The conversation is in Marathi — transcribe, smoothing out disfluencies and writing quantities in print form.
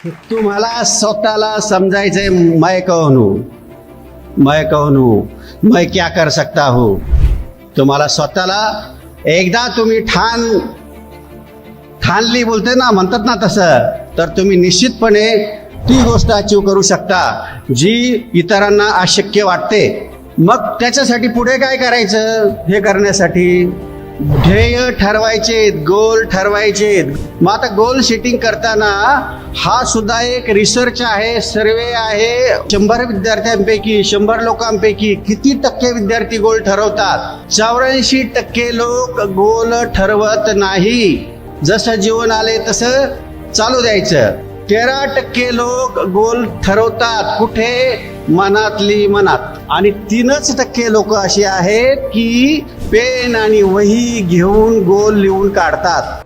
तुम्हाला स्वतःला समजायचंय, मैं कौन हूं, मैं कौन हूं, मैं क्या कर सकता हूं. तुम्हाला स्वतःला एकदा तुम्ही ठाणली बोलते ना, म्हणतात ना तसं, तर तुम्ही निश्चितपणे ती गोष्ट अचीव करू शकता जी इतरांना अशक्य वाटते. मग त्याच्यासाठी पुढे काय करायचं? हे करण्यासाठी ध्येय ठरवायचे, गोल ठरवायचे. मग आता गोल सेटिंग करताना हा सुद्धा एक रिसर्च आहे, सर्वे आहे. 100 विद्यार्थ्यांपैकी, 100 लोकांपैकी किती टक्के विद्यार्थी गोल ठरवतात? 84% लोक गोल ठरवत नाही. जसं जीवन आले तसं चालू द्यायचं. 13% लोक गोल ठरवतात. कुठे? मनातली मनात. आणि 3% लोक अशी आहेत की पेन आणि वही घेऊन गोल लिहून काढतात.